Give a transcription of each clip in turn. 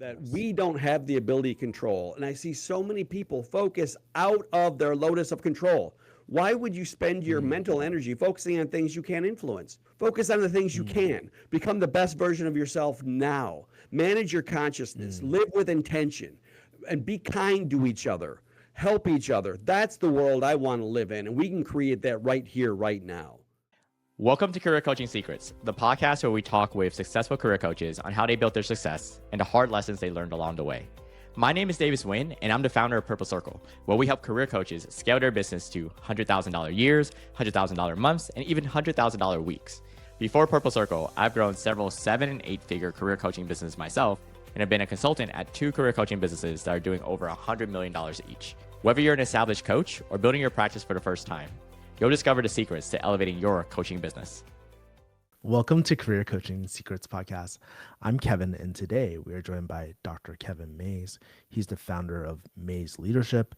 that Yes. we don't have the ability to control. And I see so many people focus out of their lotus of control. Why would you spend your Mm, mental energy focusing on things you can't influence? Focus on the things you mm, can. Become the best version of yourself now. Manage your consciousness. mm. Live with intention and be kind to each other. Help each other. That's the world I want to live in. And we can create that right here, right now. Welcome to Career Coaching Secrets, the podcast where we talk with successful career coaches on how they built their success and the hard lessons they learned along the way. My name is Davis Wynn, and I'm the founder of Purple Circle, where we help career coaches scale their business to $100,000 years, $100,000 months, and even $100,000 weeks. Before Purple Circle, I've grown several 7- and 8-figure career coaching businesses myself, and have been a consultant at 2 career coaching businesses that are doing over $100 million each. Whether you're an established coach or building your practice for the first time, you'll discover the secrets to elevating your coaching business. Welcome to Career Coaching Secrets Podcast. I'm Kevin, and today we are joined by Dr. Kevin Mays. He's the founder of Mays Leadership,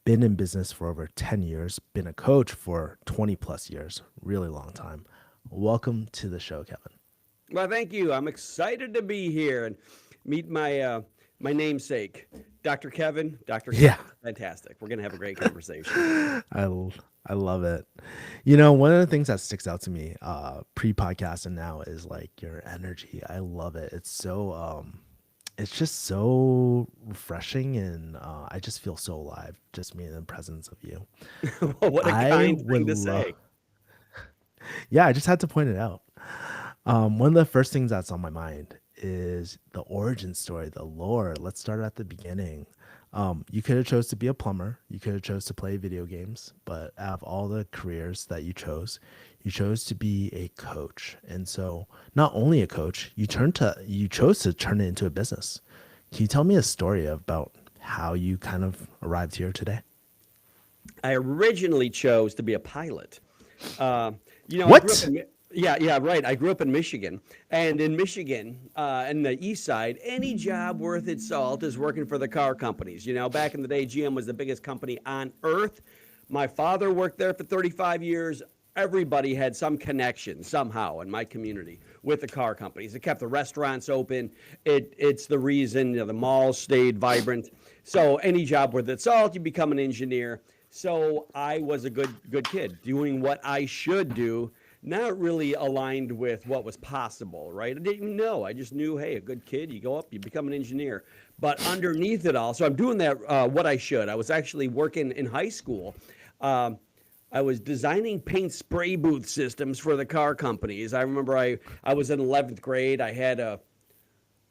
been in business for over 10 years, been a coach for 20 plus years, really long time. Welcome to the show, Kevin. Well, thank you. I'm excited to be here and meet my namesake, Dr. Kevin. Dr. Kevin. Yeah. Fantastic. We're going to have a great conversation. I love it. You know, one of the things that sticks out to me pre-podcast and now is like your energy. I love it. It's just so refreshing, and I just feel so alive just being in the presence of you. Well, what a I kind thing would to love, say. yeah, I just had to point it out. One of the first things that's on my mind is the origin story, the lore. Let's start at the beginning. You could have chose to be a plumber. You could have chose to play video games, but out of all the careers that you chose to be a coach. And so not only a coach, you chose to turn it into a business. Can you tell me a story about how you kind of arrived here today? I originally chose to be a pilot. I grew up What? in yeah, right. I grew up in Michigan, and in Michigan, in the east side, any job worth its salt is working for the car companies. You know, back in the day, GM was the biggest company on earth. My father worked there for 35 years. Everybody had some connection somehow in my community with the car companies. It kept the restaurants open. It's the reason the malls stayed vibrant. So any job worth its salt, you become an engineer. So I was a good kid doing what I should do, not really aligned with what was possible, right? I didn't know. I just knew, hey, a good kid, you go up, you become an engineer. But underneath it all, so I'm doing that what I should. I was actually working in high school. I was designing paint spray booth systems for the car companies. I remember I was in 11th grade.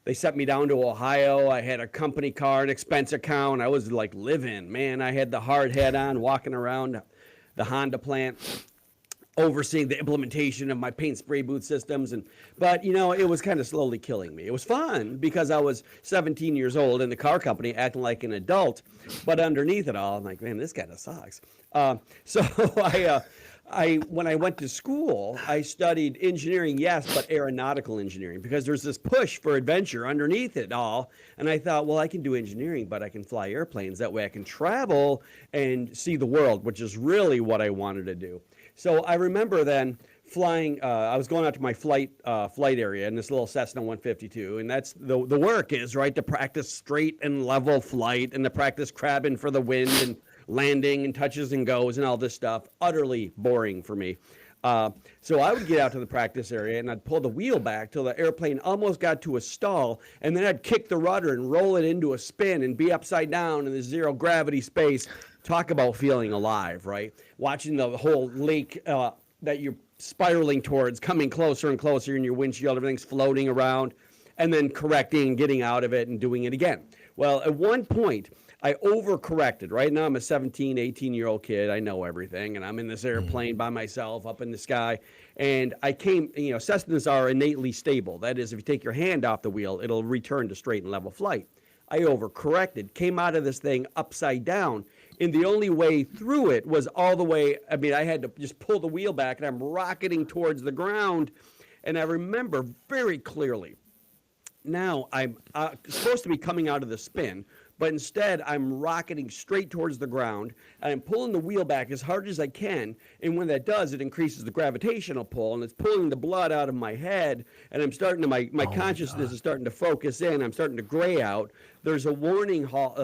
They sent me down to Ohio. I had a company card, expense account. I was like living, man. I had the hard hat on, walking around the Honda plant, overseeing the implementation of my paint spray booth systems. But it was kind of slowly killing me. It was fun because I was 17 years old in the car company acting like an adult. But underneath it all, I'm like, man, this kind of sucks. So when I went to school, I studied engineering, yes, but aeronautical engineering, because there's this push for adventure underneath it all. And I thought, well, I can do engineering, but I can fly airplanes. That way I can travel and see the world, which is really what I wanted to do. So I remember then flying. I was going out to my flight area in this little Cessna 152, and that's the work is right to practice straight and level flight and to practice crabbing for the wind and landing and touches and goes and all this stuff. Utterly boring for me. So I would get out to the practice area and I'd pull the wheel back till the airplane almost got to a stall, and then I'd kick the rudder and roll it into a spin and be upside down in the zero gravity space. Talk about feeling alive, right? Watching the whole lake that you're spiraling towards coming closer and closer in your windshield, everything's floating around, and then correcting, getting out of it and doing it again. Well, at one point, I overcorrected. Right now, I'm a 17, 18-year-old kid. I know everything, and I'm in this airplane by myself up in the sky. And I came, Cessnas are innately stable. That is, if you take your hand off the wheel, it'll return to straight and level flight. I overcorrected, came out of this thing upside down, and the only way through it was all the way. I had to just pull the wheel back, and I'm rocketing towards the ground. And I remember very clearly, now I'm supposed to be coming out of the spin, but instead I'm rocketing straight towards the ground, and I'm pulling the wheel back as hard as I can. And when that does, it increases the gravitational pull, and it's pulling the blood out of my head. And I'm starting to, my Oh my consciousness God. is starting to focus in. I'm starting to gray out. There's a warning horn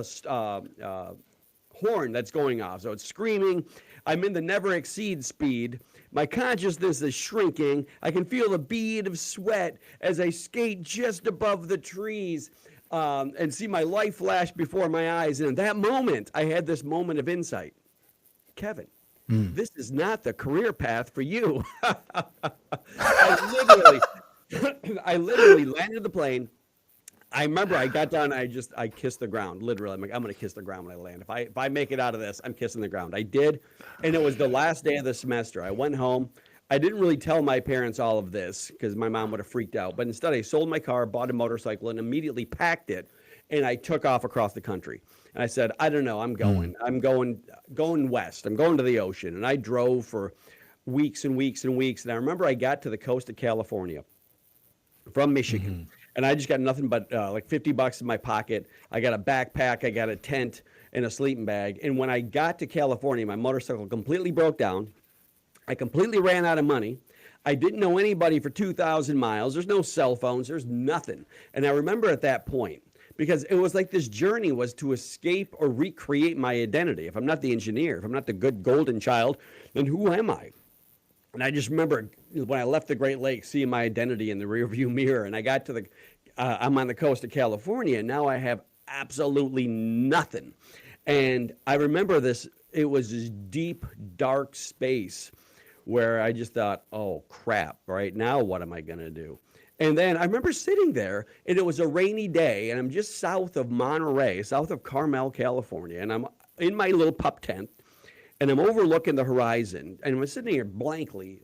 that's going off. So it's screaming. I'm in the never exceed speed. My consciousness is shrinking. I can feel a bead of sweat as I skate just above the trees, and see my life flash before my eyes. And in that moment, I had this moment of insight. Kevin, this is not the career path for you. I I literally landed the plane. I remember I got down. I kissed the ground. Literally, I'm like, I'm gonna kiss the ground when I land. If I make it out of this, I'm kissing the ground. I did, and it was the last day of the semester. I went home. I didn't really tell my parents all of this because my mom would have freaked out. But instead, I sold my car, bought a motorcycle, and immediately packed it, and I took off across the country. And I said, I don't know, I'm going. I'm going west. I'm going to the ocean. And I drove for weeks and weeks and weeks. And I remember I got to the coast of California from Michigan. And I just got nothing but like $50 in my pocket. I got a backpack, I got a tent, and a sleeping bag. And when I got to California, my motorcycle completely broke down. I completely ran out of money. I didn't know anybody for 2,000 miles. There's no cell phones. There's nothing. And I remember at that point, because it was like this journey was to escape or recreate my identity. If I'm not the engineer, if I'm not the good golden child, then who am I? And I just remember when I left the Great Lakes, seeing my identity in the rearview mirror, and I got to I'm on the coast of California, and now I have absolutely nothing. And I remember this, it was this deep, dark space where I just thought, oh crap, right now what am I going to do? And then I remember sitting there, and it was a rainy day, and I'm just south of Monterey, south of Carmel, California, and I'm in my little pup tent, and I'm overlooking the horizon, and I'm sitting here blankly,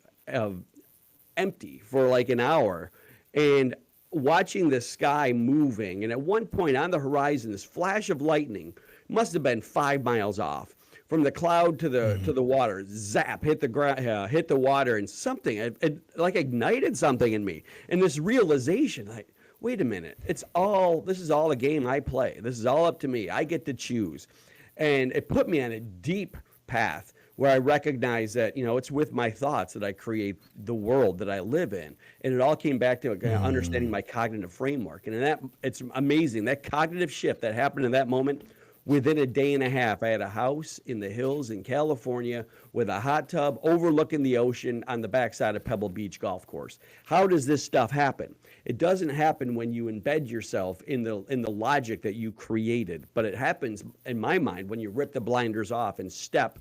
empty for like an hour, and watching the sky moving. And at one point on the horizon, this flash of lightning must have been 5 miles off from the cloud to the water. Zap, hit the ground, hit the water, and something it like ignited something in me. And this realization, like, wait a minute, this is all a game I play. This is all up to me. I get to choose. And it put me on a deep path where I recognize that, it's with my thoughts that I create the world that I live in. And it all came back to understanding my cognitive framework. And it's amazing. That cognitive shift that happened in that moment, within a day and a half, I had a house in the hills in California with a hot tub overlooking the ocean on the backside of Pebble Beach Golf Course. How does this stuff happen? It doesn't happen when you embed yourself in the logic that you created, but it happens, in my mind, when you rip the blinders off and step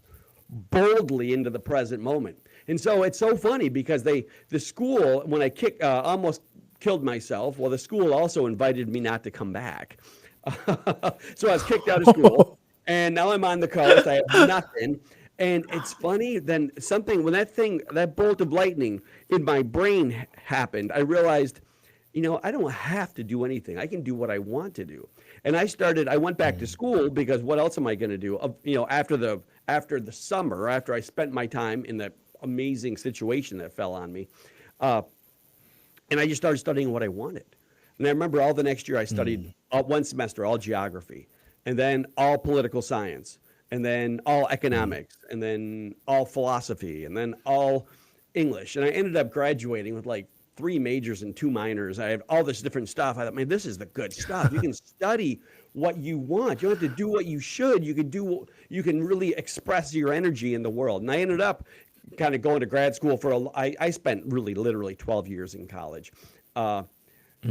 boldly into the present moment. And so it's so funny because the school, when I almost killed myself, well, the school also invited me not to come back. So I was kicked out of school, and now I'm on the coast. I have nothing. And it's funny, then when that bolt of lightning in my brain happened, I realized, I don't have to do anything. I can do what I want to do. And I went back to school because what else am I going to do? After the summer, after I spent my time in that amazing situation that fell on me, and I just started studying what I wanted. And I remember all the next year I studied one semester, all geography, and then all political science, and then all economics, and then all philosophy, and then all English. And I ended up graduating with like 3 majors and 2 minors. I have all this different stuff. I thought, man, this is the good stuff. You can study what you want. You don't have to do what you should. You can really express your energy in the world. And I ended up kind of going to grad school I spent really literally 12 years in college.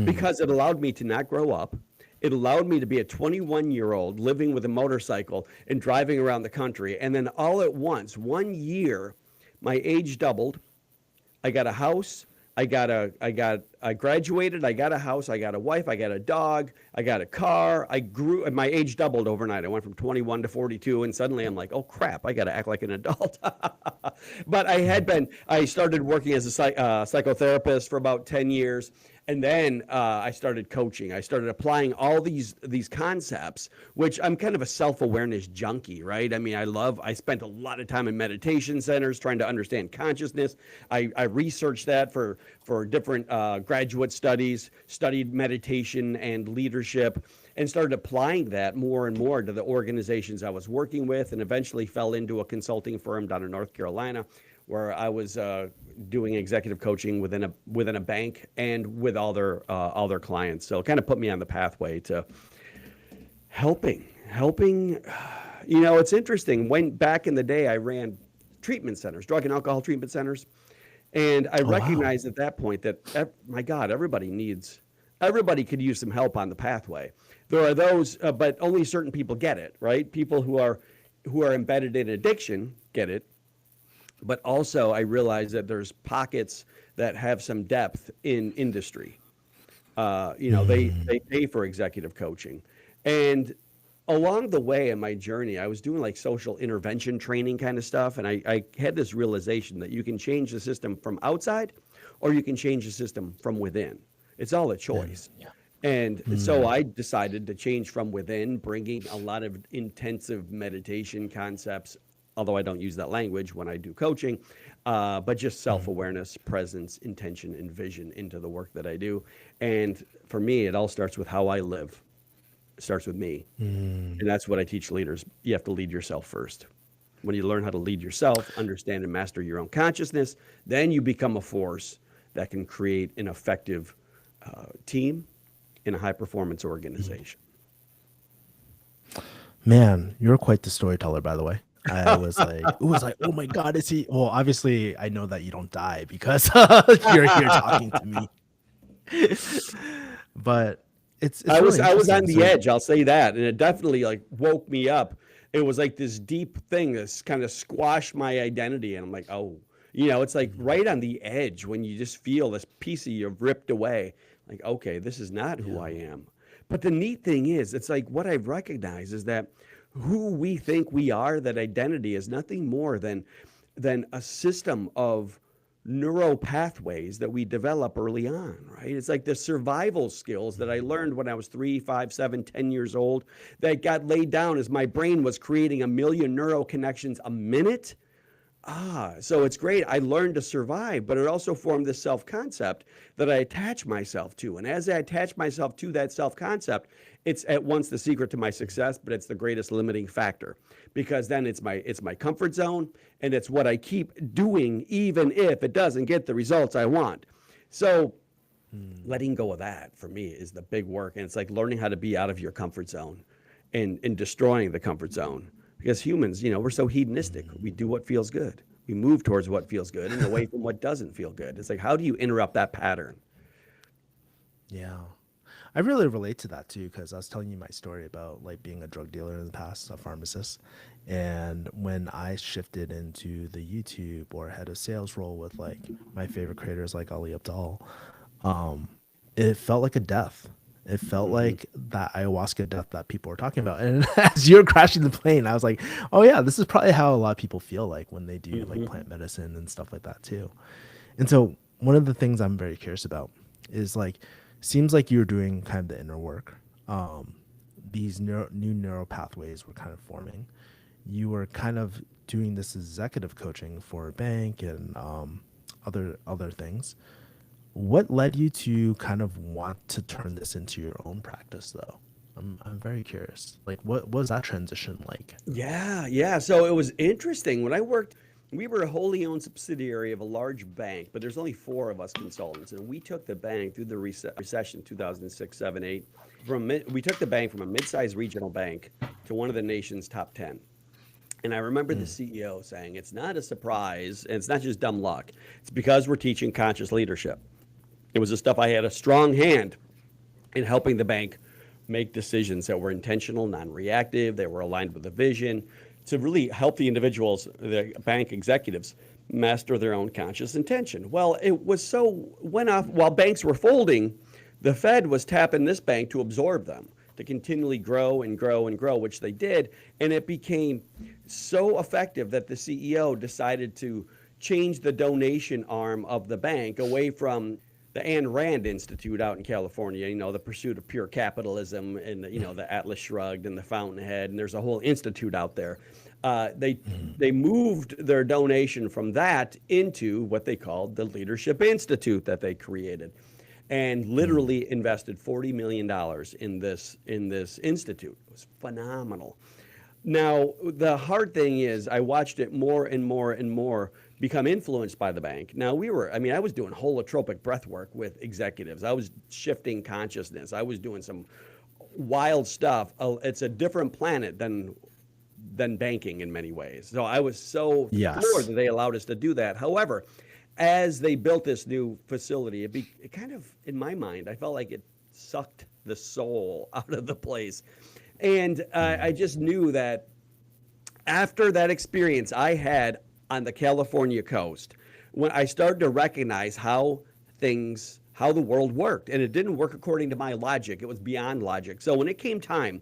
Because it allowed me to not grow up. It allowed me to be a 21-year-old living with a motorcycle and driving around the country. And then all at once, 1 year, my age doubled. I got a house. I graduated. I got a house. I got a wife. I got a dog. I got a car. I grew, and my age doubled overnight. I went from 21 to 42, and suddenly I'm like, oh crap, I got to act like an adult. But I started working as a psychotherapist for about 10 years. And then I started coaching. I started applying all these concepts, which I'm kind of a self-awareness junkie, right? I mean, I spent a lot of time in meditation centers trying to understand consciousness. I researched that for different graduate studies, studied meditation and leadership, and started applying that more and more to the organizations I was working with, and eventually fell into a consulting firm down in North Carolina where I was doing executive coaching within a bank and with all their clients. So it kind of put me on the pathway to helping. You know, it's interesting. When back in the day, I ran treatment centers, drug and alcohol treatment centers, and I Oh wow. recognized at that point that my God, everybody could use some help on the pathway. There are those, but only certain people get it, right? People who are embedded in addiction get it, but also I realize that there's pockets that have some depth in industry. You know, they pay for executive coaching, and along the way in my journey, I was doing like social intervention training kind of stuff, and I had this realization that you can change the system from outside, or you can change the system from within. It's all a choice. And so I decided to change from within, bringing a lot of intensive meditation concepts, although I don't use that language when I do coaching, but just self awareness, presence, intention, and vision into the work that I do. And for me, it all starts with how I live. It starts with me. And that's what I teach leaders. You have to lead yourself first. When you learn how to lead yourself, understand and master your own consciousness, then you become a force that can create an effective team in a high performance organization. Man, you're quite the storyteller, by the way. I was like, it was like, oh my God, is he? Well, obviously, I know that you don't die because you're here talking to me. But it's really I was on interesting. the So, edge, I'll say that, and it definitely like woke me up. It was like this deep thing that's kind of squashed my identity, and I'm like, oh, you know, it's like right on the edge when you just feel this piece of you ripped away. Like, okay, this is not who I am. But the neat thing is, it's like what I've recognized is that who we think we are, that identity is nothing more than a system of neural pathways that we develop early on, right? It's like the survival skills that I learned when I was 3, 5, 7, 10 years old that got laid down as my brain was creating a million neural connections a minute. So it's great. I learned to survive, but it also formed this self concept that I attach myself to. And as I attach myself to that self concept, it's at once the secret to my success, but it's the greatest limiting factor because then it's my comfort zone and it's what I keep doing even if it doesn't get the results I want. So letting go of that for me is the big work. And it's like learning how to be out of your comfort zone and destroying the comfort zone. Because humans, you know, we're so hedonistic. We do what feels good. We move towards what feels good and away from what doesn't feel good. It's like, how do you interrupt that pattern? yeah, I really relate to that too because I was telling you my story about like being a drug dealer in the past, a pharmacist, and when I shifted into the YouTube or head of sales role with like my favorite creators like Ali Abdal, um, it felt like a death. It felt like that ayahuasca death that people were talking about. And as you're crashing the plane, I was like, oh yeah, this is probably how a lot of people feel like when they do like plant medicine and stuff like that too. And so one of the things I'm very curious about is like, seems like you're doing kind of the inner work. These new neural pathways were kind of forming. You were kind of doing this executive coaching for a bank and other things. What led you to kind of want to turn this into your own practice, though? I'm very curious. Like, what was that transition like? Yeah. So it was interesting. When I worked, we were a wholly owned subsidiary of a large bank, but there's only four of us consultants. And we took the bank through the recession 2006, 7, 8. We took the bank from a mid-sized regional bank to one of the nation's top 10. And I remember the CEO saying, it's not a surprise, and it's not just dumb luck. It's because we're teaching conscious leadership. It was the stuff I had a strong hand in helping the bank make decisions that were intentional, non-reactive, they were aligned with the vision to really help the individuals, the bank executives, master their own conscious intention. Well, it was so went off while banks were folding, the Fed was tapping this bank to absorb them, to continually grow and grow and grow, which they did. And it became so effective that the CEO decided to change the donation arm of the bank away from the Ayn Rand Institute out in California, the pursuit of pure capitalism, and the Atlas Shrugged and the Fountainhead, and there's a whole institute out there. They moved their donation from that into what they called the Leadership Institute that they created, and literally invested $40 million in this institute. It was phenomenal. Now, the hard thing is I watched it more and more and more become influenced by the bank. Now, I was doing holotropic breath work with executives. I was shifting consciousness. I was doing some wild stuff. It's a different planet than banking in many ways. So I was so floored that they allowed us to do that. However, as they built this new facility, it kind of, in my mind, I felt like it sucked the soul out of the place. And I just knew that after that experience I had on the California coast, when I started to recognize how the world worked, and it didn't work according to my logic, it was beyond logic. So when it came time,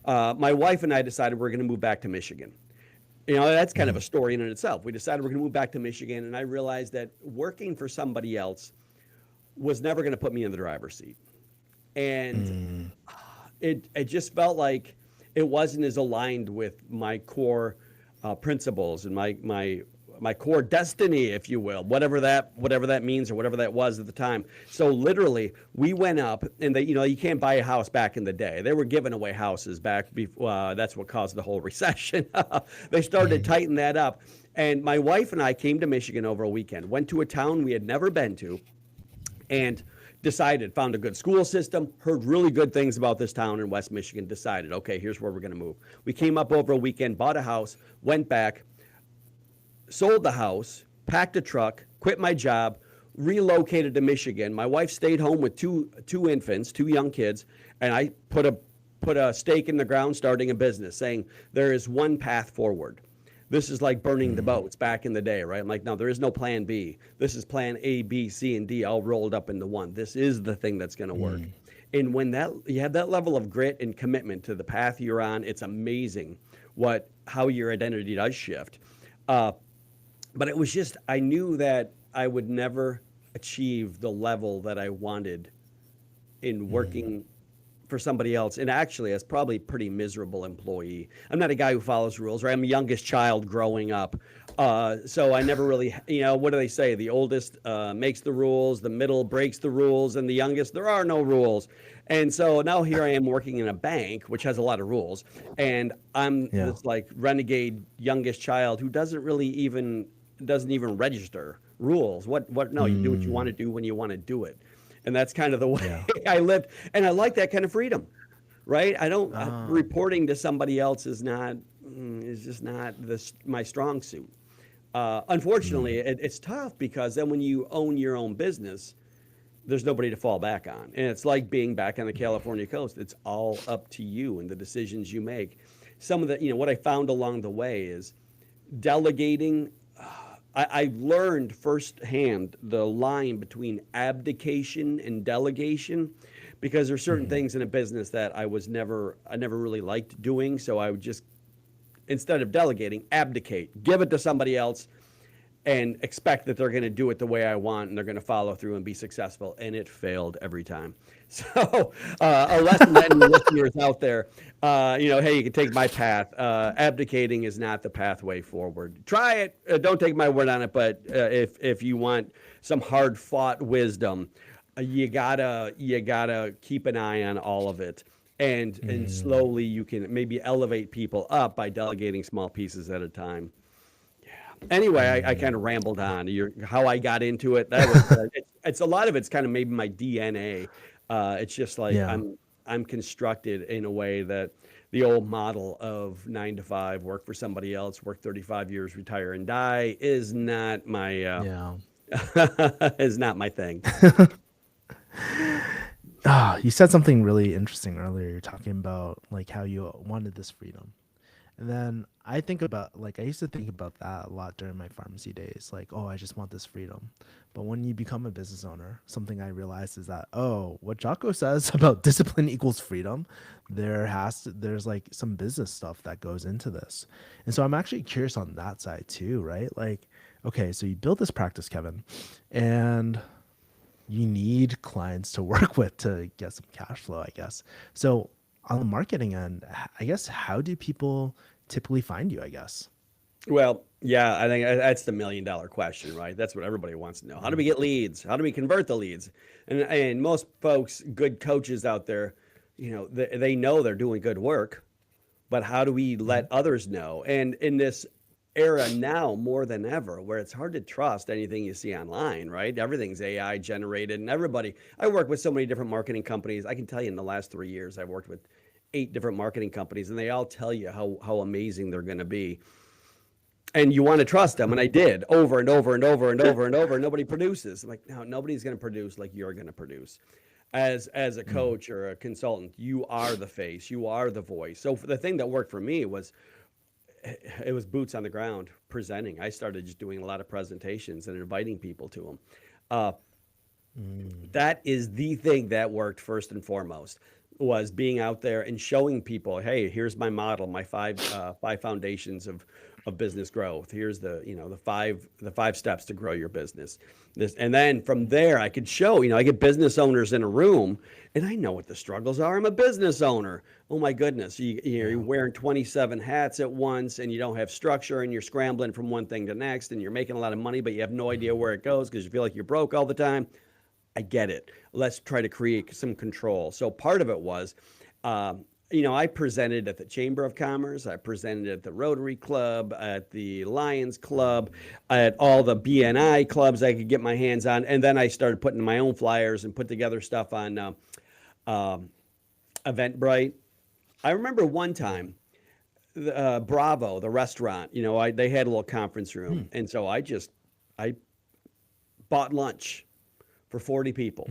my wife and I decided we're going to move back to Michigan. That's kind of a story in itself. We decided we're going to move back to Michigan, and I realized that working for somebody else was never going to put me in the driver's seat. And it just felt like it wasn't as aligned with my core principles and my core destiny, if you will, whatever that means or whatever that was at the time. So literally, we went up, and you can't buy a house back in the day. They were giving away houses back before. That's what caused the whole recession. They started to tighten that up, and my wife and I came to Michigan over a weekend. Went to a town we had never been to, and found a good school system, heard really good things about this town in West Michigan, decided, okay, here's where we're going to move. We came up over a weekend, bought a house, went back, sold the house, packed a truck, quit my job, relocated to Michigan. My wife stayed home with two infants, two young kids, and I put a stake in the ground starting a business, saying there is one path forward. This is like burning the boats back in the day, right? I'm like, no, there is no plan B. This is plan A, B, C, and D all rolled up into one. This is the thing that's going to work. And when you have that level of grit and commitment to the path you're on, it's amazing how your identity does shift. But it was just, I knew that I would never achieve the level that I wanted in working for somebody else. And actually, as probably a pretty miserable employee. I'm not a guy who follows rules, right? I'm the youngest child growing up. So I never really, what do they say? The oldest makes the rules, the middle breaks the rules, and the youngest, there are no rules. And so now here I am working in a bank, which has a lot of rules. And I'm this like renegade youngest child who doesn't even register rules. No, you do what you want to do when you want to do it. And that's kind of the way I lived. And I like that kind of freedom, right? I don't, reporting to somebody else is just not my strong suit. Unfortunately, it's tough because then when you own your own business, there's nobody to fall back on. And it's like being back on the California coast. It's all up to you and the decisions you make. Some of the, what I found along the way is delegating. I learned firsthand the line between abdication and delegation, because there's certain things in a business that I never really liked doing. So I would just, instead of delegating, abdicate, give it to somebody else and expect that they're going to do it the way I want and they're going to follow through and be successful. And it failed every time. So a lesson to any listeners out there, hey, you can take my path. Abdicating is not the pathway forward. Try it. Don't take my word on it. But if you want some hard fought wisdom, you gotta keep an eye on all of it. And slowly you can maybe elevate people up by delegating small pieces at a time. Anyway, I kind of rambled on. How I got into it. That was it's a lot of it's kind of maybe my DNA. It's just like I'm constructed in a way that the old model of 9 to 5, work for somebody else, work 35 years, retire and die is not my is not my thing. You said something really interesting earlier. You're talking about like how you wanted this freedom. And then I used to think about that a lot during my pharmacy days. Like, oh, I just want this freedom. But when you become a business owner, something I realized is that, what Jocko says about discipline equals freedom, there's like some business stuff that goes into this. And so I'm actually curious on that side too, right? Like, okay, so you built this practice, Kevin, and you need clients to work with to get some cash flow, I guess. So on the marketing end, I guess, how do people typically find you, I guess? Well, yeah, I think that's the million-dollar question, right? That's what everybody wants to know. How do we get leads? How do we convert the leads? And most folks, good coaches out there, they know they're doing good work, but how do we let others know? And in this era now more than ever, where it's hard to trust anything you see online, right? Everything's AI generated, and I work with so many different marketing companies. I can tell you in the last 3 years, I've worked with 8 different marketing companies, and they all tell you how amazing they're going to be. And you want to trust them. And I did over and over and over and over and over. And nobody produces. I'm like, no, nobody's going to produce like you're going to produce. As a coach or a consultant, you are the face, you are the voice. So the thing that worked for me was it was boots on the ground presenting. I started just doing a lot of presentations and inviting people to them. That is the thing that worked first and foremost, was being out there and showing people, hey, here's my model, my five foundations of business growth. Here's the five steps to grow your business. And then from there, I could show, I get business owners in a room, and I know what the struggles are. I'm a business owner. Oh my goodness, you're wearing 27 hats at once, and you don't have structure, and you're scrambling from one thing to next, and you're making a lot of money, but you have no idea where it goes because you feel like you're broke all the time. I get it. Let's try to create some control. So part of it was, I presented at the Chamber of Commerce. I presented at the Rotary Club, at the Lions Club, at all the BNI clubs I could get my hands on. And then I started putting my own flyers and put together stuff on Eventbrite. I remember one time, Bravo, the restaurant, they had a little conference room. And so I bought lunch for 40 people,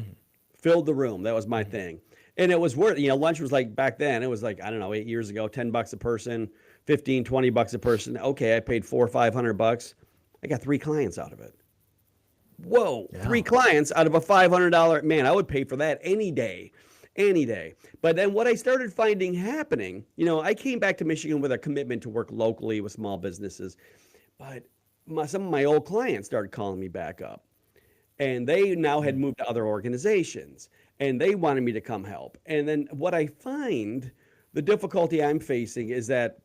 filled the room. That was my thing. And it was worth, lunch was like, back then, it was like, I don't know, 8 years ago, $10 a person, 15, $20 a person. Okay, I paid $400 or $500. I got 3 clients out of it. Whoa, yeah. 3 clients out of a $500. Man, I would pay for that any day. But then what I started finding happening, I came back to Michigan with a commitment to work locally with small businesses. But some of my old clients started calling me back up. And they now had moved to other organizations, and they wanted me to come help. And then what I find, the difficulty I'm facing is that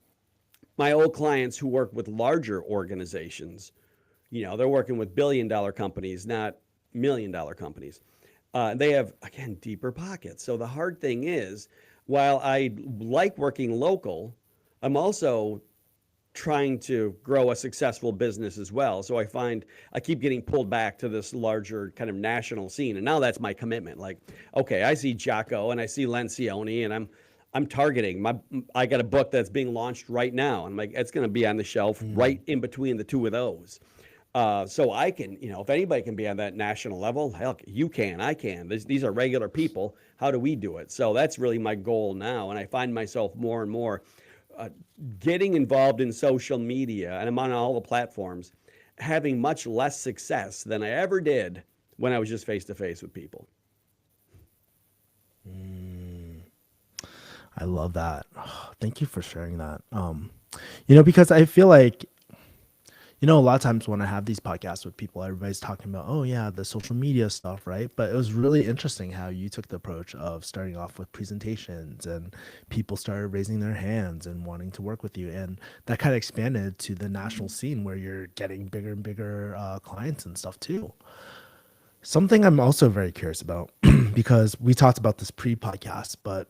my old clients who work with larger organizations, they're working with billion-dollar companies, not million-dollar companies. They have, again, deeper pockets. So the hard thing is, while I like working local, I'm also trying to grow a successful business as well. So I find I keep getting pulled back to this larger kind of national scene. And now that's my commitment. Like, okay, I see Jocko and I see Lencioni, and I'm targeting I got a book that's being launched right now. And like, it's going to be on the shelf right in between the two of those. So I can, if anybody can be on that national level, hell, you can, I can. These are regular people. How do we do it? So that's really my goal now. And I find myself more and more getting involved in social media, and I'm on all the platforms, having much less success than I ever did when I was just face to face with people. I love that. Oh, thank you for sharing that. Because I feel like, a lot of times when I have these podcasts with people, everybody's talking about, oh yeah, the social media stuff, right? But it was really interesting how you took the approach of starting off with presentations, and people started raising their hands and wanting to work with you. And that kind of expanded to the national scene where you're getting bigger and bigger clients and stuff too. Something I'm also very curious about, because we talked about this pre-podcast, but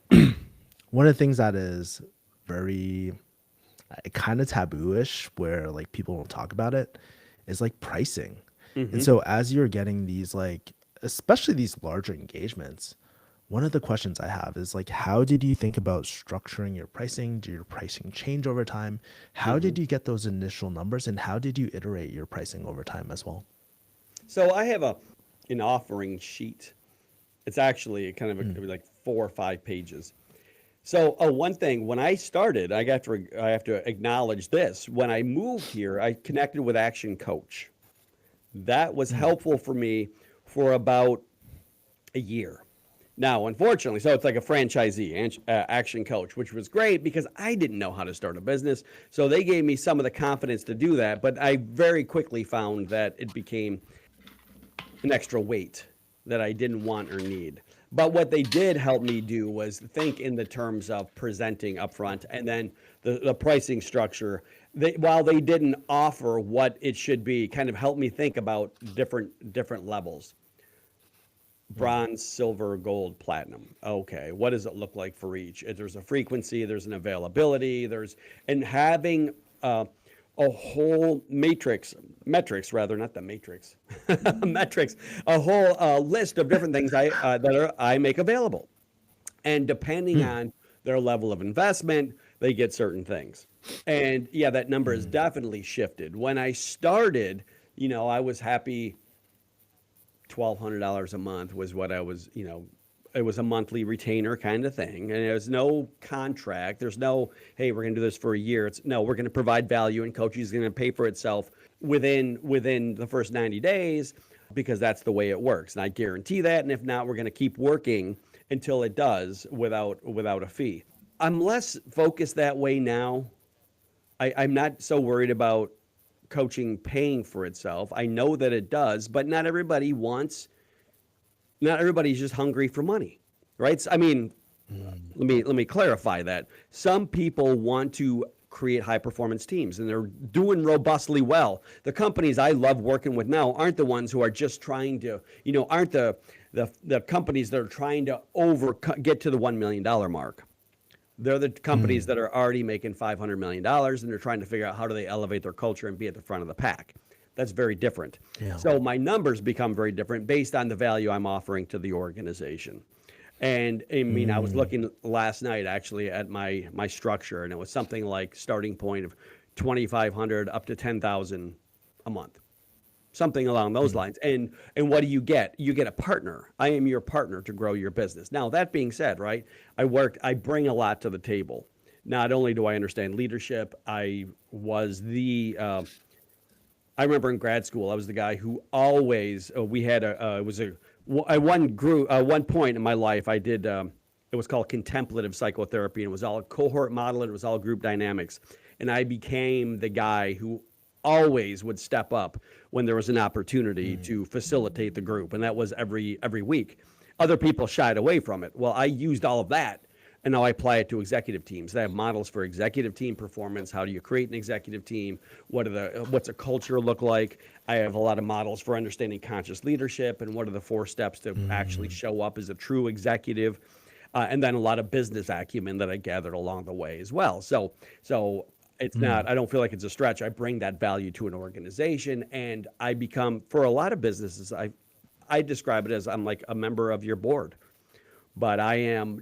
one of the things that is very kind of taboo-ish, where like people don't talk about it, is like pricing. And so as you're getting these, like, especially these larger engagements, one of the questions I have is like, how did you think about structuring your pricing? Did your pricing change over time? How did you get those initial numbers, and how did you iterate your pricing over time as well? So I have an offering sheet. It's actually kind of like 4 or 5 pages. So one thing, when I started, I have to acknowledge this. When I moved here, I connected with Action Coach. That was helpful for me for about a year. Now, unfortunately, so it's like a franchisee, Action Coach, which was great because I didn't know how to start a business. So they gave me some of the confidence to do that. But I very quickly found that it became an extra weight. that I didn't want or need. But what they did help me do was think in the terms of presenting upfront, and then the pricing structure. While they didn't offer what it should be, kind of helped me think about different levels: bronze, silver, gold, platinum. Okay, what does it look like for each? There's a frequency, there's an availability, and having a whole metrics rather, not the matrix, metrics, a whole list of different things I make available. And depending on their level of investment, they get certain things. And yeah, that number has definitely shifted. When I started, I was happy. $1,200 a month was what I was, it was a monthly retainer kind of thing. And there's no contract. There's no, hey, we're going to do this for a year. It's no, we're going to provide value, and coaching is going to pay for itself within the first 90 days, because that's the way it works. And I guarantee that. And if not, we're going to keep working until it does without a fee. I'm less focused that way now. I'm not so worried about coaching paying for itself. I know that it does, but not everybody's just hungry for money, right? I mean, let me clarify that. Some people want to create high performance teams, and they're doing robustly well. The companies I love working with now aren't the ones who are just trying to, aren't the companies that are trying to get to the $1 million mark. They're the companies that are already making $500 million, and they're trying to figure out how do they elevate their culture and be at the front of the pack. That's very different. Yeah. So my numbers become very different based on the value I'm offering to the organization. And I mean, I was looking last night actually at my structure, and it was something like starting point of 2,500 up to 10,000 a month, something along those lines. And what do you get? You get a partner. I am your partner to grow your business. Now, that being said, right, I bring a lot to the table. Not only do I understand leadership, I remember in grad school, I was the guy who always, we had one point in my life, I did, it was called contemplative psychotherapy, and it was all cohort model, and it was all group dynamics. And I became the guy who always would step up when there was an opportunity to facilitate the group. And that was every week. Other people shied away from it. Well, I used all of that, and now I apply it to executive teams. They have models for executive team performance. How do you create an executive team? What's a culture look like? I have a lot of models for understanding conscious leadership, and what are the 4 steps to actually show up as a true executive, and then a lot of business acumen that I gathered along the way as well. So it's not, I don't feel like it's a stretch. I bring that value to an organization, and I become, for a lot of businesses, I describe it as I'm like a member of your board. But I'm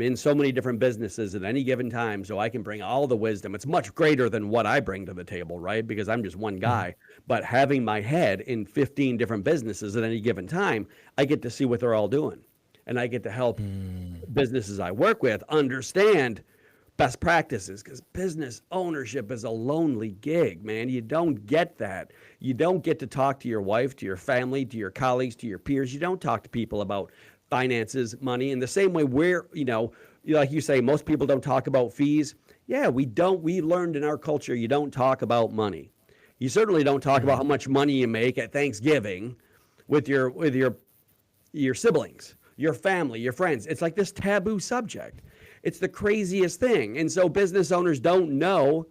in so many different businesses at any given time, so I can bring all the wisdom. It's much greater than what I bring to the table, right? Because I'm just one guy. But having my head in 15 different businesses at any given time, I get to see what they're all doing. And I get to help businesses I work with understand best practices, because business ownership is a lonely gig, man. You don't get that. You don't get to talk to your wife, to your family, to your colleagues, to your peers. You don't talk to people about finances, money, in the same way like you say, most people don't talk about fees. Yeah, we don't. We learned in our culture, you don't talk about money. You certainly don't talk about how much money you make at Thanksgiving with your siblings, your family, your friends. It's like this taboo subject. It's the craziest thing. And so business owners don't know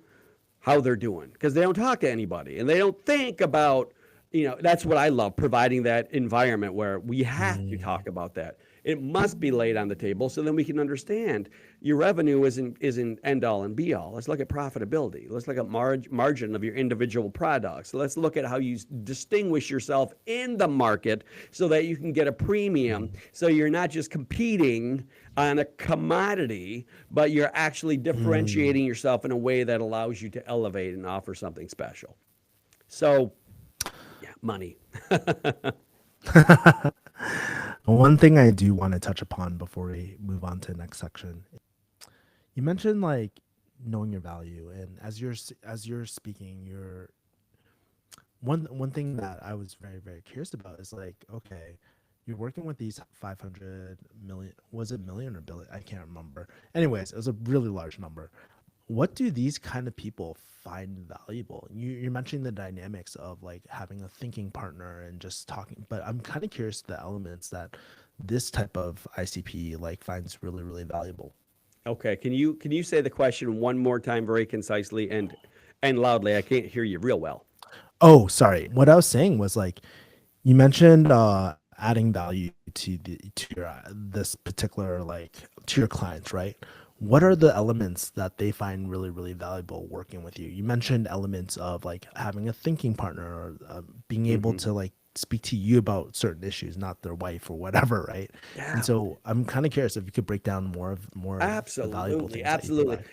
how they're doing because they don't talk to anybody, and they don't think about, that's what I love, providing that environment where we have to talk about that. It must be laid on the table so then we can understand your revenue isn't end all and be all. Let's look at profitability. Let's look at margin of your individual products. Let's look at how you distinguish yourself in the market so that you can get a premium. So you're not just competing on a commodity, but you're actually differentiating yourself in a way that allows you to elevate and offer something special. So, yeah, money. One thing I do want to touch upon before we move on to the next section, you mentioned like knowing your value, and as you're speaking, one thing that I was very very curious about is like, okay, you're working with these 500 million, was it million or billion? I can't remember. Anyways, it was a really large number. what do these kind of people find valuable? You're mentioning the dynamics of like having a thinking partner and just talking, but I'm kind of curious the elements that this type of ICP like finds really, really valuable. Okay, can you say the question one more time very concisely and loudly? I can't hear you real well. Oh, sorry. What I was saying was like you mentioned adding value to your this particular like to your clients, right? What are the elements that they find really, really valuable working with you? You mentioned elements of like having a thinking partner or being able Hmm. to like speak to you about certain issues, not their wife or whatever, right? And Yeah. so I'm kind of curious if you could break down more of the valuable Absolutely, things that you absolutely. provide.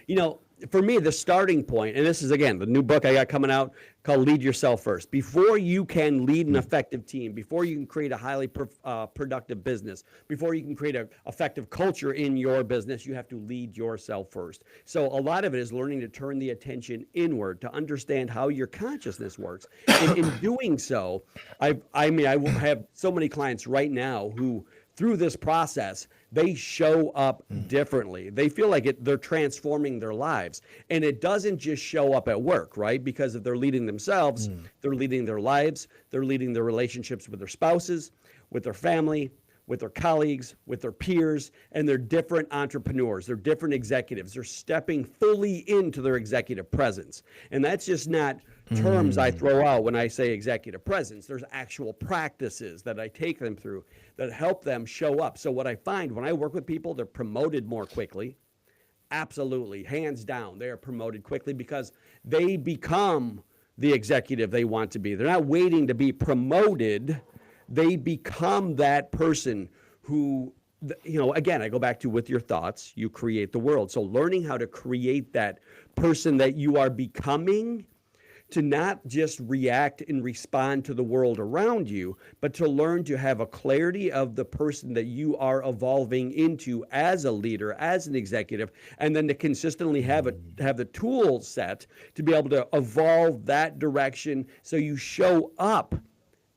For me, the starting point, and this is again the new book I got coming out called Lead Yourself First. Before you can lead an Mm, effective team, before you can create a highly productive business, before you can create an effective culture in your business, you have to lead yourself first. So a lot of it is learning to turn the attention inward to understand how your consciousness works. And in doing so, I have so many clients right now who through this process, they show up mm, differently. They feel like they're transforming their lives. And it doesn't just show up at work, right? Because if they're leading themselves, mm, they're leading their lives, they're leading their relationships with their spouses, with their family, with their colleagues, with their peers, and they're different entrepreneurs. They're different executives. They're stepping fully into their executive presence. And that's just not terms I mm, throw out when I say executive presence. There's actual practices that I take them through that help them show up. So, what I find when I work with people, they're promoted more quickly. Absolutely, hands down, they are promoted quickly because they become the executive they want to be. They're not waiting to be promoted, they become that person who, again, I go back to with your thoughts, you create the world. So, learning how to create that person that you are becoming to not just react and respond to the world around you, but to learn to have a clarity of the person that you are evolving into as a leader, as an executive, and then to consistently mm, have the tool set to be able to evolve that direction so you show up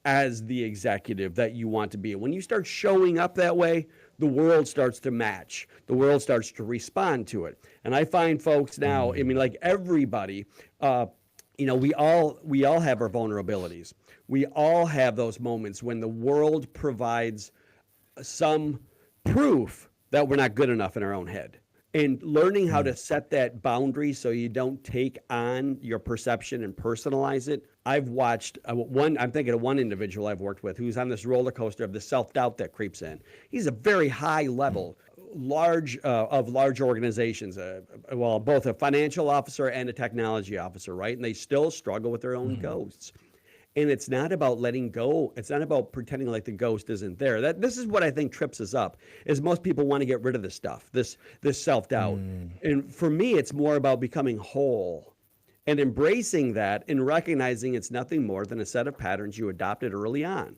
as the executive that you want to be. When you start showing up that way, the world starts to match. The world starts to respond to it. And I find folks now, I mean, mm, like everybody, we all have our vulnerabilities. We all have those moments when the world provides some proof that we're not good enough in our own head. And learning how mm, to set that boundary so you don't take on your perception and personalize it. I've watched I'm thinking of one individual I've worked with who's on this roller coaster of the self doubt that creeps in. He's a very high mm, level, large organizations, well, both a financial officer and a technology officer, right? And they still struggle with their own mm, ghosts. And it's not about letting go. It's not about pretending like the ghost isn't there. This is what I think trips us up. Is most people want to get rid of this stuff, this self doubt. mm, And for me, it's more about becoming whole and embracing that and recognizing it's nothing more than a set of patterns you adopted early on.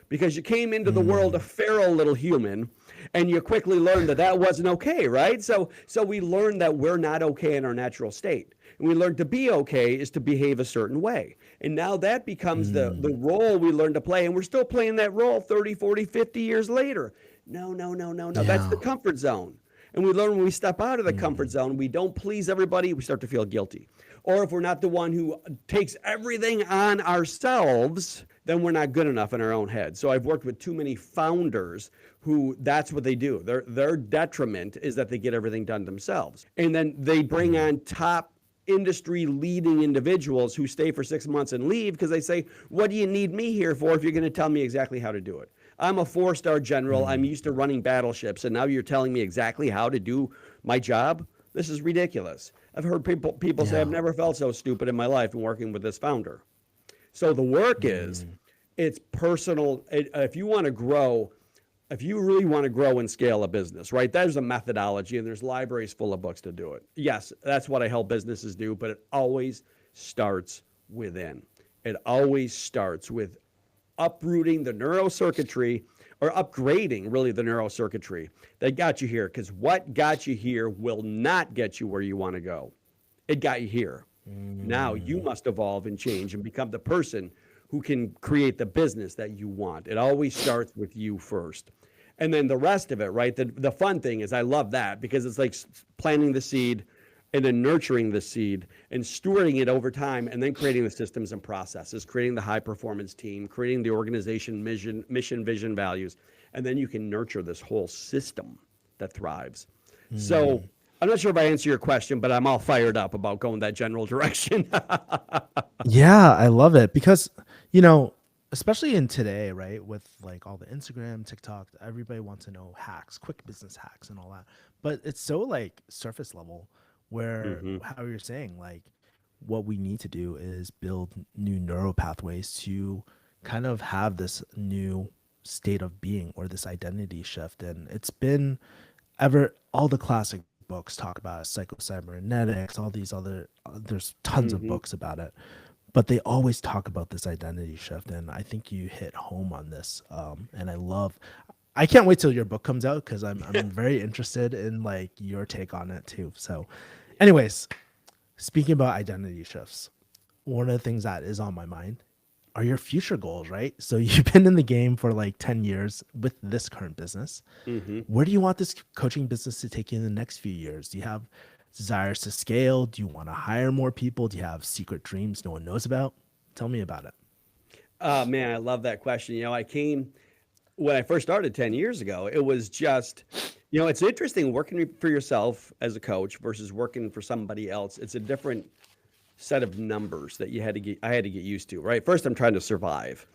Because you came into the world a mm. feral little human and you quickly learned that that wasn't okay, right? So we learned that we're not okay in our natural state. And we learned to be okay is to behave a certain way. And now that becomes the Mm. role we learn to play. And we're still playing that role 30, 40, 50 years later. No, no, no, no, no. That's the Yeah. comfort zone. And we learn when we step out of the comfort Mm. zone, we don't please everybody, we start to feel guilty. Or if we're not the one who takes everything on ourselves, then we're not good enough in our own head. So I've worked with too many founders who that's what they do. Their detriment is that they get everything done themselves. And then they bring Mm. on top industry leading individuals who stay for 6 months and leave because they say, what do you need me here for if you're going to tell me exactly how to do it? I'm a 4-star general. I'm Mm. used to running battleships, and now you're telling me exactly how to do my job? This is ridiculous. I've heard people say, I've Yeah. never felt so stupid in my life in working with this founder. So the work is, Mm. it's personal. If you want to grow, if you really want to grow and scale a business, right? There's a methodology and there's libraries full of books to do it. Yes, that's what I help businesses do, but it always starts within. It always starts with uprooting the neurocircuitry or upgrading really the neurocircuitry that got you here, because what got you here will not get you where you want to go. It got you here. Now you Mm. must evolve and change and become the person who can create the business that you want. It always starts with you first. And then the rest of it, right? The fun thing is I love that because it's like planting the seed, and then nurturing the seed and stewarding it over time, and then creating the systems and processes, creating the high performance team, creating the organization mission, vision, values, and then you can nurture this whole system that thrives. So I'm not sure if I answer your question, but I'm all fired up about going that general direction. Yeah, I love it because, you know, especially in today, right, with like all the Instagram, TikTok, everybody wants to know hacks, quick business hacks and all that. But it's so like surface level where Hmm. how you're saying like what we need to do is build new neural pathways to kind of have this new state of being or this identity shift. And it's been ever all the classic books talk about it, psychocybernetics, all these other there's tons of Hmm. books about it, but they always talk about this identity shift, and I think you hit home on this. And I can't wait till your book comes out because I'm very interested in like your take on it too. So, anyways, speaking about identity shifts, one of the things that is on my mind are your future goals, right? So you've been in the game for like 10 years with this current business. Hmm. Where do you want this coaching business to take you in the next few years? Do you have desires to scale? Do you want to hire more people? Do you have secret dreams no one knows about? Tell me about it. Oh man, I love that question. I came when I first started 10 years ago, it was just, it's interesting working for yourself as a coach versus working for somebody else. It's a different set of numbers that I had to get used to, right? First, I'm trying to survive.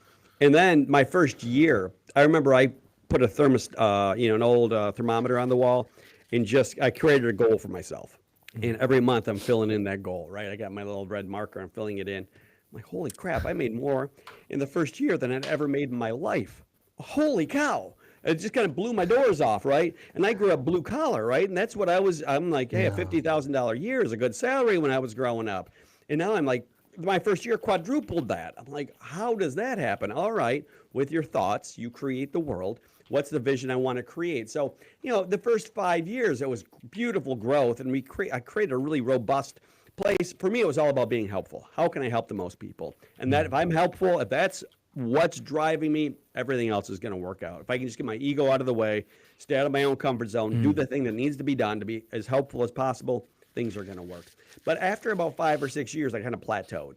And then my first year, I remember I put a an old thermometer on the wall and I created a goal for myself. And every month I'm filling in that goal, right? I got my little red marker, I'm filling it in. I'm like, holy crap, I made more in the first year than I'd ever made in my life. Holy cow. It just kind of blew my doors off, right? And I grew up blue collar, right? And that's what I'm like, hey, a Yeah. $50,000 year is a good salary when I was growing up. And now I'm like, my first year quadrupled that. I'm like, how does that happen? All right, with your thoughts, you create the world. What's the vision I want to create? So, the first 5 years, it was beautiful growth, and I created a really robust place. For me, it was all about being helpful. How can I help the most people? And that if I'm helpful, if that's what's driving me, everything else is going to work out. If I can just get my ego out of the way, stay out of my own comfort zone, do the thing that needs to be done to be as helpful as possible, things are going to work. But after about 5 or 6 years, I kind of plateaued.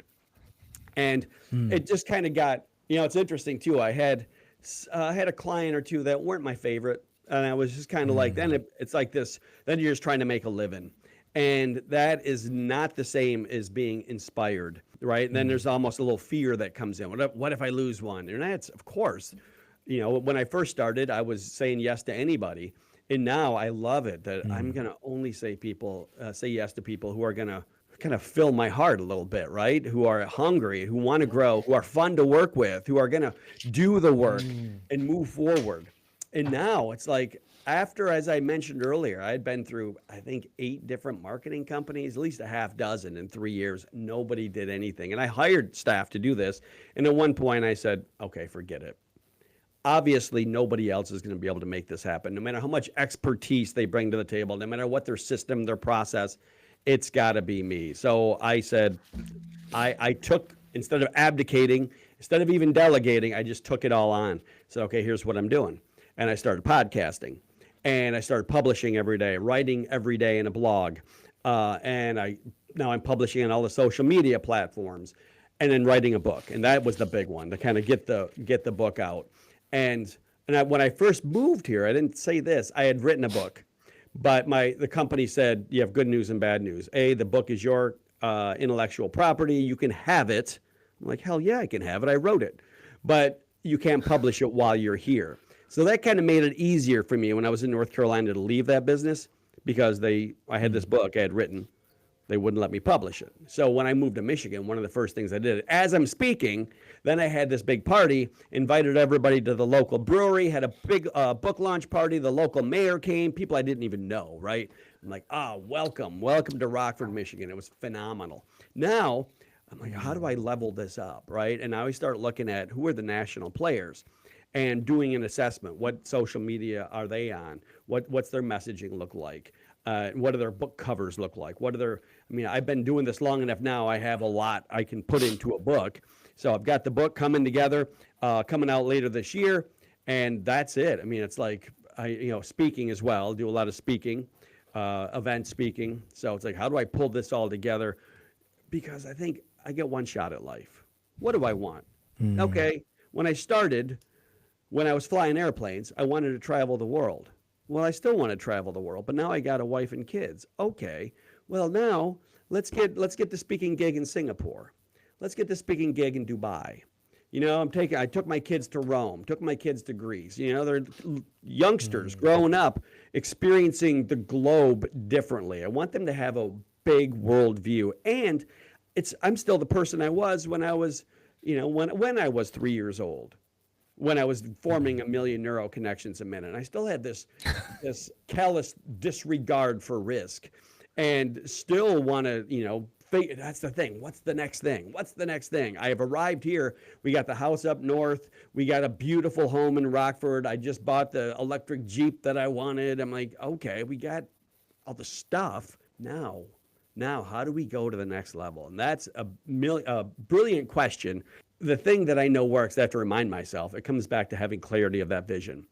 And it just kind of got, it's interesting too. I had a client or two that weren't my favorite. And I was just kind of like, it's like this, then you're just trying to make a living. And that is not the same as being inspired, right? And then there's almost a little fear that comes in. What if I lose one? And that's, of course, when I first started, I was saying yes to anybody. And now I love it that I'm going to only say yes to people who are going to kind of fill my heart a little bit, right? Who are hungry, who want to grow, who are fun to work with, who are going to do the work and move forward. And now it's like, after, as I mentioned earlier, I had been through, I think, 8 different marketing companies, at least a half dozen in 3 years. Nobody did anything. And I hired staff to do this. And at one point I said, okay, forget it. Obviously, nobody else is going to be able to make this happen. No matter how much expertise they bring to the table, no matter what their system, their process, it's got to be me. So I said, I took, instead of abdicating, instead of even delegating, I just took it all on. So, okay, here's what I'm doing. And I started podcasting. And I started publishing every day, writing every day in a blog. Now I'm publishing on all the social media platforms, and then writing a book. And that was the big one, to kind of get the book out. When I first moved here, I didn't say this. I had written a book, but the company said, you have good news and bad news. The book is your intellectual property. You can have it. I'm like, hell yeah, I can have it. I wrote it. But you can't publish it while you're here. So that kind of made it easier for me when I was in North Carolina to leave that business, because I had this book I had written. They wouldn't let me publish it. So when I moved to Michigan, one of the first things I did, as I'm speaking, then I had this big party, invited everybody to the local brewery, had a big book launch party. The local mayor came, people I didn't even know, right? I'm like, welcome to Rockford, Michigan. It was phenomenal. Now, I'm like, how do I level this up, right? And now we start looking at who are the national players and doing an assessment. What social media are they on? What's their messaging look like? What do their book covers look like? I've been doing this long enough now. I have a lot I can put into a book. So I've got the book coming together, coming out later this year, and that's it. It's like, speaking as well. Do a lot of speaking. event speaking. So it's like, how do I pull this all together? Because I think I get one shot at life. What do I want? Okay, when I started, when I was flying airplanes, I wanted to travel the world. Well, I still want to travel the world, but now I got a wife and kids. Okay, well now let's get the speaking gig in Singapore. Let's get the speaking gig in Dubai. I took my kids to Rome, took my kids to Greece. They're youngsters growing up, experiencing the globe differently. I want them to have a big world view. And I'm still the person I was when I was, when I was 3 years old, when I was forming a million neural connections a minute. I still had this callous disregard for risk, and still want to, that's the thing. What's the next thing? What's the next thing? I have arrived here. We got the house up north. We got a beautiful home in Rockford. I just bought the electric Jeep that I wanted. I'm like, okay, we got all the stuff now. Now, how do we go to the next level? And that's a brilliant question. The thing that I know works, I have to remind myself, it comes back to having clarity of that vision.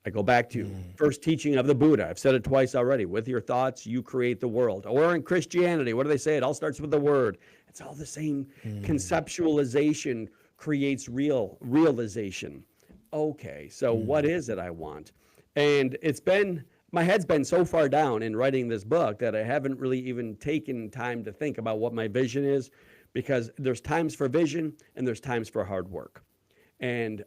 I go back to first teaching of the Buddha. I've said it twice already. With your thoughts, you create the world. Or in Christianity, what do they say? It all starts with the word. It's all the same. Conceptualization creates realization. Okay, so what is it I want? And my head's been so far down in writing this book that I haven't really even taken time to think about what my vision is, because there's times for vision and there's times for hard work. And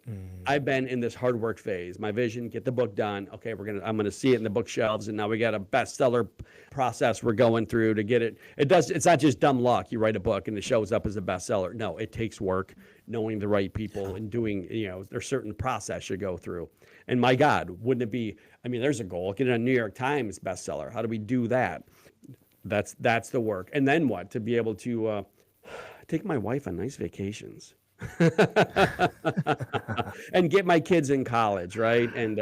I've been in this hard work phase. My vision, get the book done. Okay, I'm gonna see it in the bookshelves, and now we got a bestseller process we're going through to get it. It's not just dumb luck. You write a book and it shows up as a bestseller. No, it takes work, knowing the right people and doing, there's certain process you go through. And my God, wouldn't it be, there's a goal, get a New York Times bestseller. How do we do that? That's the work. And then what? To be able to take my wife on nice vacations. And get my kids in college, right? And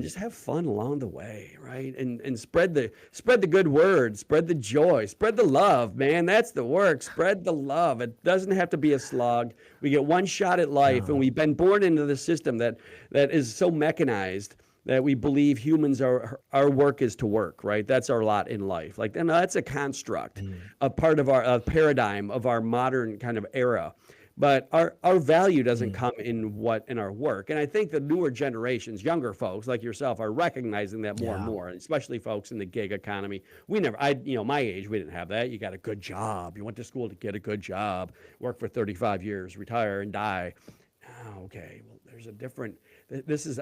just have fun along the way, right? And spread the good word, spread the joy, spread the love, man. That's the work. Spread the love. It doesn't have to be a slog. We get one shot at life, and we've been born into the system that is so mechanized that we believe humans our work is to work, right? That's our lot in life. Like, and that's a construct, a part of our paradigm of our modern kind of era. But our value doesn't come in our work. And I think the newer generations, younger folks like yourself, are recognizing that more and more, especially folks in the gig economy. My age, we didn't have that. You got a good job. You went to school to get a good job, work for 35 years, retire and die. Okay, well, there's a different,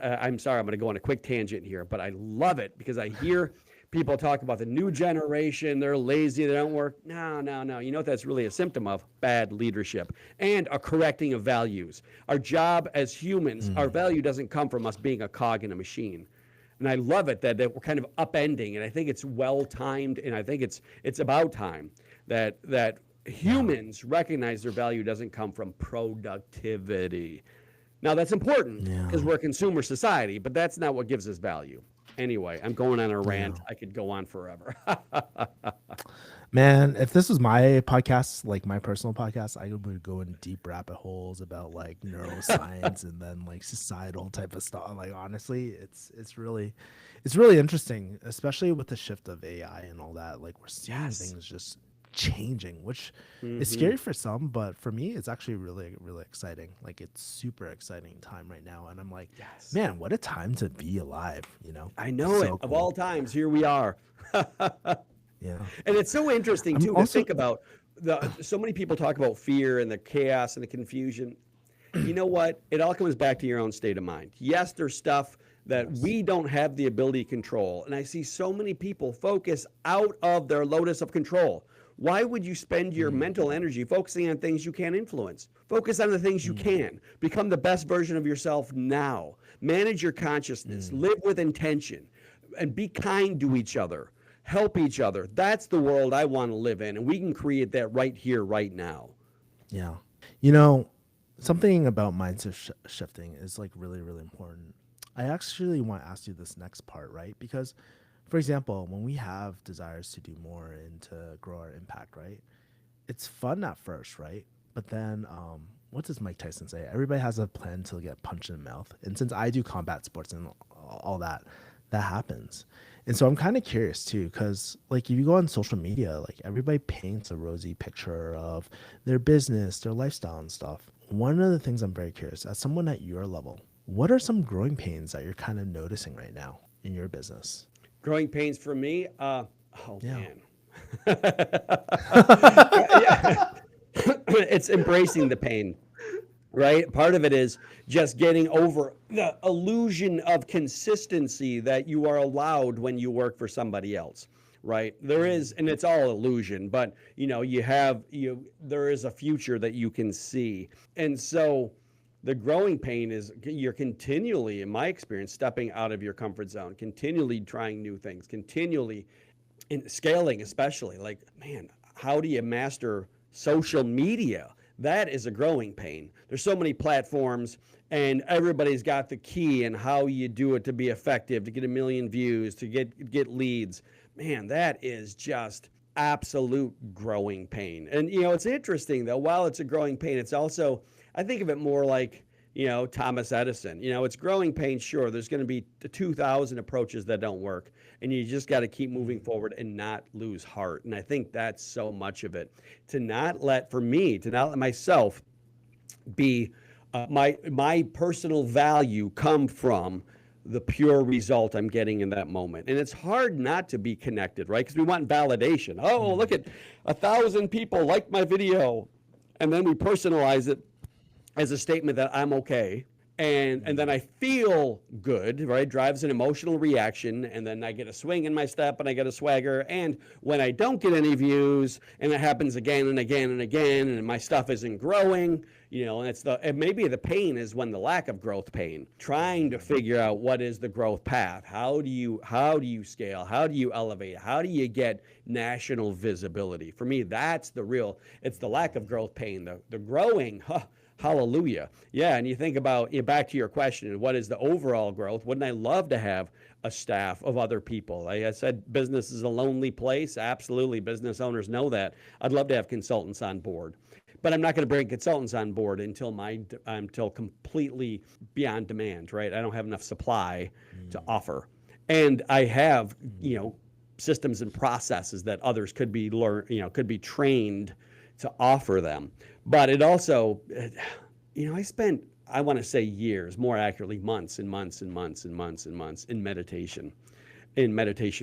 I'm sorry, I'm going to go on a quick tangent here, but I love it because I hear people talk about the new generation, they're lazy, they don't work. No. You know what that's really a symptom of? Bad leadership and a correcting of values. Our job as humans, our value doesn't come from us being a cog in a machine. And I love it that we're kind of upending, and I think it's well-timed, and I think it's about time that humans recognize their value doesn't come from productivity. Now, that's important because we're a consumer society, but that's not what gives us value. Anyway, I'm going on a rant. I could go on forever. Man, if this was my podcast, like my personal podcast, I would go in deep rabbit holes about like neuroscience and then like societal type of stuff. Like honestly, it's really interesting, especially with the shift of AI and all that. Like we're seeing things just changing, which is scary for some, but for me, it's actually really, really exciting. Like it's super exciting time right now, and I'm like, man, what a time to be alive. I know it. Cool. Of all times, here we are. Yeah. And it's so interesting too to think about so many people talk about fear and the chaos and the confusion. You know what? It all comes back to your own state of mind. Yes, there's stuff that we don't have the ability to control. And I see so many people focus out of their locus of control. Why would you spend your mental energy focusing on things you can't influence? Focus on the things you can. Become the best version of yourself now. Manage your consciousness. Live with intention. And be kind to each other. Help each other. That's the world I want to live in. And we can create that right here, right now. Yeah. Something about mindset shifting is like really, really important. I actually want to ask you this next part, right? Because for example, when we have desires to do more and to grow our impact, right? It's fun at first, right? But then, what does Mike Tyson say? Everybody has a plan to get punched in the mouth. And since I do combat sports and all that, that happens. And so I'm kind of curious too, because like if you go on social media, like everybody paints a rosy picture of their business, their lifestyle and stuff. One of the things I'm very curious, as someone at your level, what are some growing pains that you're kind of noticing right now in your business? Growing pains for me. Oh Yeah. man. Yeah. It's embracing the pain, right? Part of it is just getting over the illusion of consistency that you are allowed when you work for somebody else, right? There is, and it's all illusion, but there is a future that you can see. And so the growing pain is you're continually, in my experience, stepping out of your comfort zone, continually trying new things, continually in scaling, especially. Like, man, how do you master social media? That is a growing pain. There's so many platforms, and everybody's got the key and how you do it to be effective, to get a million views, to get leads. Man, that is just absolute growing pain. And it's interesting though. While it's a growing pain, it's also, I think of it more like Thomas Edison. It's growing pain. Sure, there's going to be 2,000 approaches that don't work, and you just got to keep moving forward and not lose heart. And I think that's so much of it. For me, to not let myself be my personal value come from the pure result I'm getting in that moment. And it's hard not to be connected, right? Because we want validation. Oh, look at 1,000 people like my video. And then we personalize it as a statement that I'm okay. And then I feel good, right? Drives an emotional reaction, and then I get a swing in my step and I get a swagger. And when I don't get any views, and it happens again and again and again, and my stuff isn't growing, and maybe the pain is when the lack of growth pain, trying to figure out what is the growth path. How do you scale? How do you elevate? How do you get national visibility? For me, it's the lack of growth pain. The growing, hallelujah. Yeah, and you think about, back to your question, what is the overall growth? Wouldn't I love to have a staff of other people? Like I said, business is a lonely place. Absolutely, business owners know that. I'd love to have consultants on board. But I'm not going to bring consultants on board until completely beyond demand, right? I don't have enough supply to offer. And I have, systems and processes that others could be trained to offer them. But it also, I spent, I want to say years, more accurately, months and months and months and months and months in meditation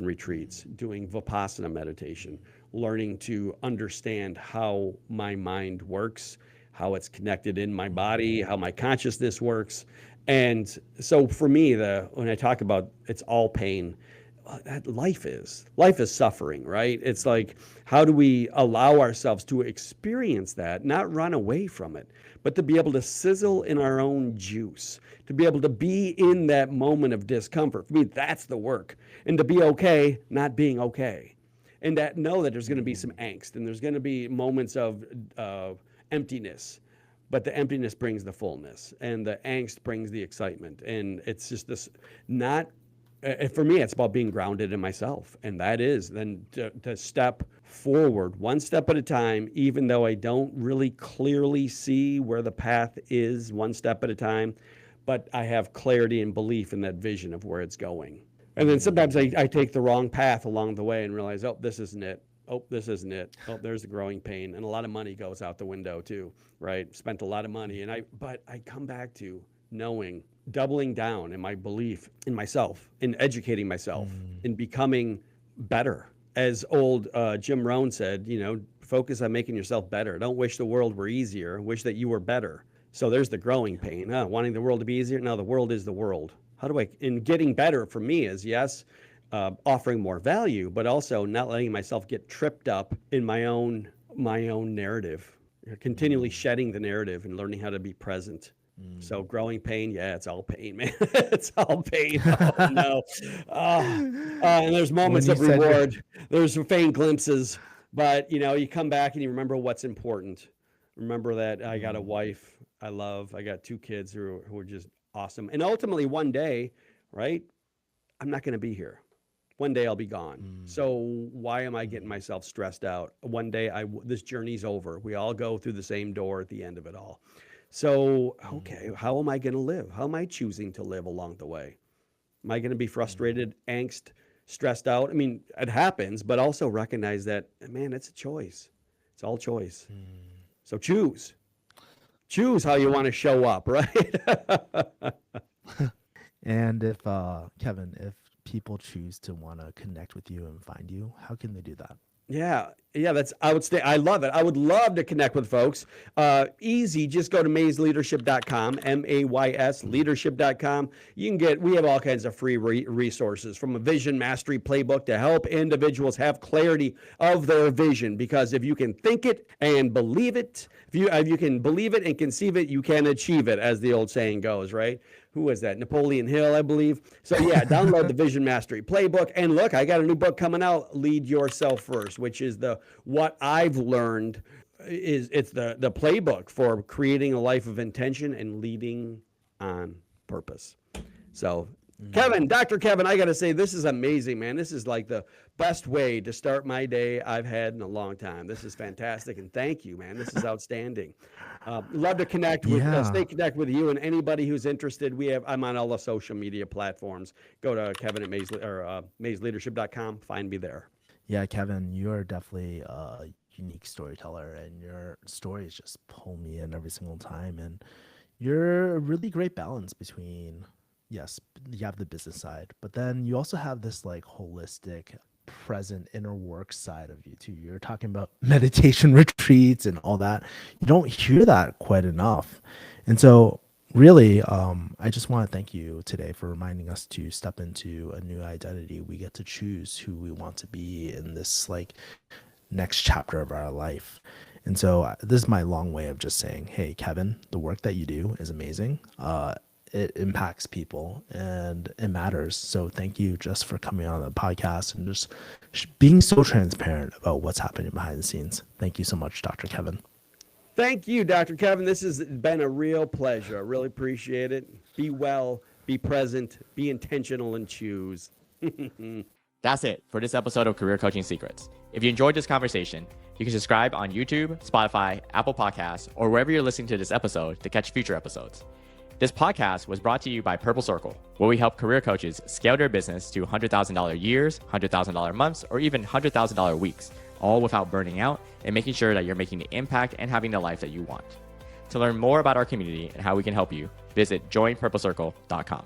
retreats, doing Vipassana meditation, learning to understand how my mind works, how it's connected in my body, how my consciousness works. And so for me, when I talk about it's all pain, life is suffering, right? It's like, how do we allow ourselves to experience that, not run away from it, but to be able to sizzle in our own juice, to be able to be in that moment of discomfort. For me, that's the work. And to be okay not being okay, and that know that there's going to be some angst, and there's going to be moments of emptiness, but the emptiness brings the fullness, and the angst brings the excitement. And it's just this, not for me, it's about being grounded in myself. And that is then to step forward one step at a time, even though I don't really clearly see where the path is, one step at a time. But I have clarity and belief in that vision of where it's going. And then sometimes I take the wrong path along the way and realize, oh, this isn't it. Oh, this isn't it. Oh, there's the growing pain. And a lot of money goes out the window too, right? Spent a lot of money. But I come back to knowing, doubling down in my belief in myself, in educating myself, in becoming better. As old Jim Rohn said, focus on making yourself better. Don't wish the world were easier. Wish that you were better. So there's the growing pain. Wanting the world to be easier. No, the world is the world. In getting better for me is, yes, offering more value, but also not letting myself get tripped up in my own narrative. Continually shedding the narrative and learning how to be present. So growing pain, yeah, it's all pain, man. It's all pain. Oh no. And there's moments of reward. There's some faint glimpses, but you come back and you remember what's important. Remember that I got a wife I love. I got 2 kids who are just awesome. And ultimately one day, right, I'm not going to be here. One day I'll be gone. So why am I getting myself stressed out? One day this journey's over. We all go through the same door at the end of it all. So, okay, how am I going to live? How am I choosing to live along the way? Am I going to be frustrated, angst, stressed out. I mean, it happens, but also recognize that, man, it's a choice. It's all choice. So choose how you want to show up, right? And if Kevin, if people choose to want to connect with you and find you, how can they do that? Yeah, I would say, I love it. I would love to connect with folks. Easy, just go to maysleadership.com, MAYS leadership.com. We have all kinds of free resources, from a vision mastery playbook to help individuals have clarity of their vision. Because if you can think it and believe it, if you can believe it and conceive it, you can achieve it, as the old saying goes, right? Who was that? Napoleon Hill, I believe. So yeah, download the Vision Mastery Playbook. And look, I got a new book coming out, Lead Yourself First, which is what I've learned it's the playbook for creating a life of intention and leading on purpose. So Kevin, Dr. Kevin, I got to say, this is amazing, man. This is like the best way to start my day I've had in a long time. This is fantastic. And thank you, man. This is outstanding. Love to connect with, stay connected with you and anybody who's interested. I'm on all the social media platforms. Go to Kevin at maysleadership.com. Find me there. Yeah, Kevin, you are definitely a unique storyteller, and your stories just pull me in every single time. And you're a really great balance between, yes, you have the business side, but then you also have this like holistic, present inner work side of you too. You're talking about meditation retreats and all that. You don't hear that quite enough. And so really, I just want to thank you today for reminding us to step into a new identity. We get to choose who we want to be in this like next chapter of our life. And so this is my long way of just saying, hey, Kevin, the work that you do is amazing. It impacts people and it matters. So thank you just for coming on the podcast and just being so transparent about what's happening behind the scenes. Thank you so much, Dr. Kevin. Thank you, Dr. Kevin. This has been a real pleasure. I really appreciate it. Be well, be present, be intentional, and choose. That's it for this episode of Career Coaching Secrets. If you enjoyed this conversation, you can subscribe on YouTube, Spotify, Apple Podcasts, or wherever you're listening to this episode to catch future episodes. This podcast was brought to you by Purple Circle, where we help career coaches scale their business to $100,000 years, $100,000 months, or even $100,000 weeks, all without burning out and making sure that you're making the impact and having the life that you want. To learn more about our community and how we can help you, visit joinpurplecircle.com.